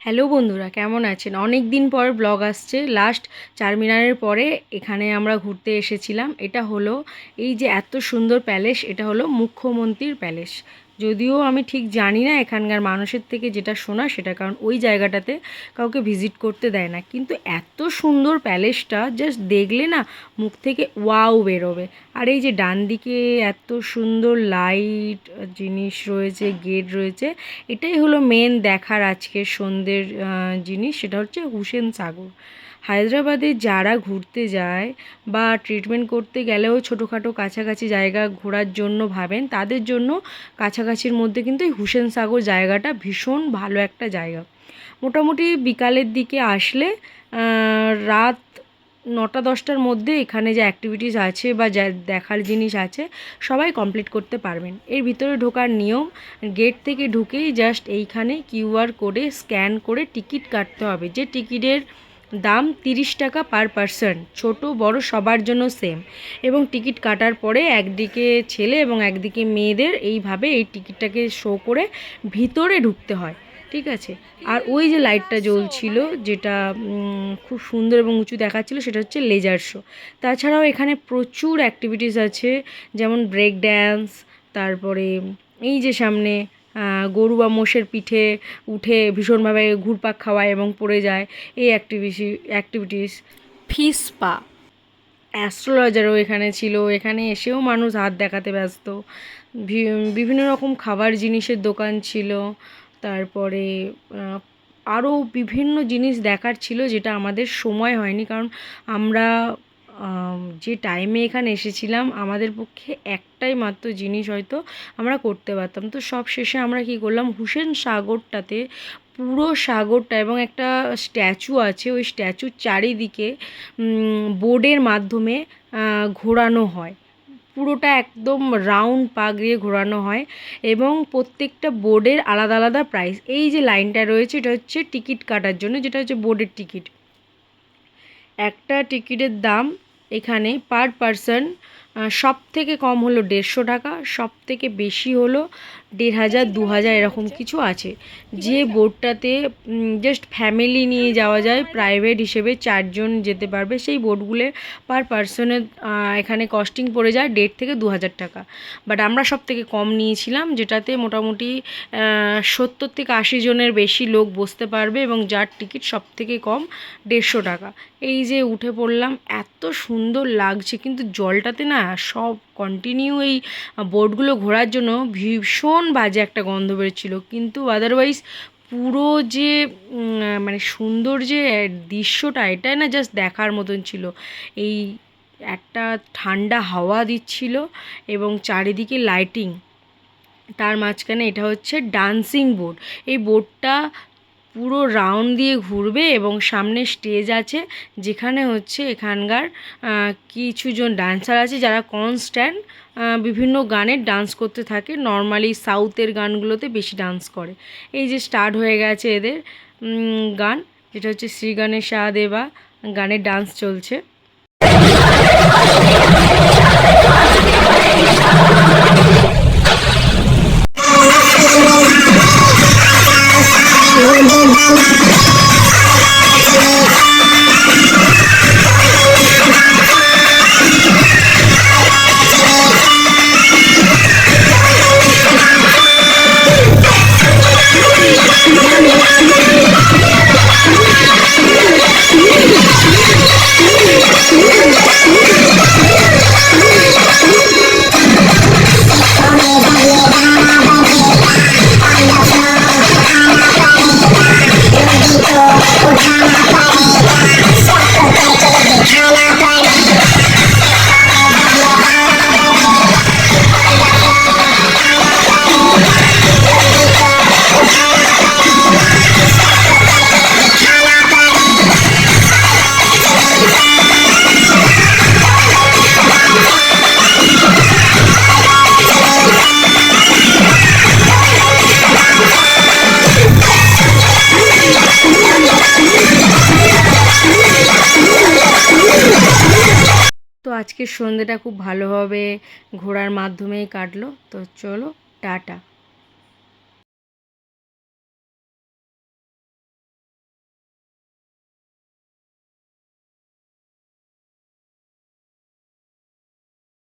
Hello বন্ধুরা, কেমন আছেন? অনেক দিন পর ব্লগ আসছে। লাস্ট চারমিনারের পরে এখানে আমরা ঘুরতে এসেছিলাম। এটা হলো এই যে এত সুন্দর প্যালেস, এটা হলো মুখ্যমন্ত্রীর প্যালেস। যদিও আমি ঠিক জানি না এখানকার মানুষের থেকে যেটা শোনা সেটা, কারণ ওই জায়গাটাতে কাউকে ভিজিট করতে দেয় না। কিন্তু এত সুন্দর প্যালেসটা জাস্ট দেখলে না মুখ থেকে ওয়াও বেরোবে। আর এই যে ডান দিকে এত সুন্দর লাইট জিনিস রয়েছে, গেট রয়েছে, এটাই হলো মেন দেখার আজকের সন্ধ্যের জিনিস। সেটা হচ্ছে হুসেন সাগর। হায়দ্রাবাদে যারা ঘুরতে যায় বা ট্রিটমেন্ট করতে গেলেও ছোটোখাটো কাছাকাছি জায়গা ঘোরার জন্য ভাবেন, তাদের জন্য কাছাকাছির মধ্যে কিন্তু এই হুসেন সাগর জায়গাটা ভীষণ ভালো একটা জায়গা। মোটামুটি বিকালের দিকে আসলে রাত 9টা-10টার মধ্যে এখানে যে অ্যাক্টিভিটিস আছে বা যা দেখার জিনিস আছে সবাই কমপ্লিট করতে পারবেন। এর ভিতরে ঢোকার নিয়ম, গেট থেকে ঢুকেই জাস্ট এইখানে কিউআর কোডে স্ক্যান করে টিকিট কাটতে হবে। যে টিকিটের দাম 30 টাকা পার পারসন, ছোট বড় সবার জন্য সেম। এবং টিকিট কাটার পরে একদিকে ছেলে এবং একদিকে মেয়েদের এইভাবে এই টিকিটটাকে শো করে ভিতরে ঢুকতে হয়, ঠিক আছে। আর ওই যে লাইটটা জ্বলছিল, যেটা খুব সুন্দর এবং উঁচু দেখাচ্ছিল, সেটা হচ্ছে লেজার শো। তাছাড়াও এখানে প্রচুর অ্যাক্টিভিটিস আছে, যেমন ব্রেক ড্যান্স, তারপরে এই যে সামনে গরু বা মোষের পিঠে উঠে ভীষণভাবে ঘুরপাক খাওয়ায় এবং পড়ে যায়, এই অ্যাক্টিভিটিস। ফিশ পা, অ্যাস্ট্রোলজারও এখানে ছিল। এখানে এসেও মানুষ হাত দেখাতে ব্যস্ত। বিভিন্ন রকম খাবার জিনিসের দোকান ছিল। তারপরে আরও বিভিন্ন জিনিস দেখার ছিল, যেটা আমাদের সময় হয়নি, কারণ আমরা যে টাইমে এখানে এসেছিলাম আমাদের পক্ষে একটাই মাত্র জিনিস হয়তো আমরা করতে পারতাম। তো সব শেষে আমরা কী করলাম, হুসেন সাগরটাতে পুরো সাগরটা এবং একটা স্ট্যাচু আছে, ওই স্ট্যাচুর চারিদিকে বোর্ডের মাধ্যমে ঘোরানো হয়। পুরোটা একদম রাউন্ড পাক দিয়ে ঘোরানো হয় এবং প্রত্যেকটা বোর্ডের আলাদা আলাদা প্রাইস। এই যে লাইনটা রয়েছে এটা হচ্ছে টিকিট কাটার জন্য, যেটা হচ্ছে বোর্ডের টিকিট। একটা টিকিটের দাম এখানে পার পারসন সব থেকে কম হলো 150 টাকা, সব থেকে বেশি হলো 1500, 2000 এরকম কিছু আছে। যে বোটটাতে জাস্ট ফ্যামিলি নিয়ে যাওয়া যায়, প্রাইভেট হিসেবে 4 জন যেতে পারবে, সেই বোটগুলো পার পারসনের এখানে কস্টিং পড়ে যায় 150 থেকে 2000 টাকা। বাট আমরা সব থেকে কম নিয়েছিলাম, যেটাতে মোটামুটি 70 থেকে 80 জনের বেশি লোক বসতে পারবে এবং যার টিকিট সব থেকে কম 150 টাকা। এই যে উঠে পড়লাম, এত সুন্দর লাগছে, কিন্তু জলটাতে না সব কন্টিনিউ এই বোটগুলো ঘোরার জন্য ভীষণ বাজে একটা গন্ধ বেরোচ্ছিল। কিন্তু আদারওয়াইজ পুরো যে মানে সুন্দর যে দৃশ্যটা, এটাই না জাস্ট দেখার মতন ছিল। এই একটা ঠান্ডা হাওয়া দিচ্ছিল এবং চারিদিকে লাইটিং, তার মাঝখানে এটা হচ্ছে ডান্সিং বোট। এই বোটটা পুরো রাউন্ড দিয়ে ঘুরবে এবং সামনে স্টেজ আছে, যেখানে হচ্ছে এখানকার কিছুজন ডান্সার আছে যারা কনস্ট্যান্ট বিভিন্ন গানের ডান্স করতে থাকে। নর্মালি সাউথের গানগুলোতে বেশি ডান্স করে। এই যে স্টার্ট হয়ে গেছে এদের গান, যেটা হচ্ছে শ্রী গণেশা দেবা গানের ডান্স চলছে। তো আজকের সন্ধ্যেটা খুব ভালোভাবে ঘোরার মাধ্যমেই কাটলো। তো চলো, টাটা।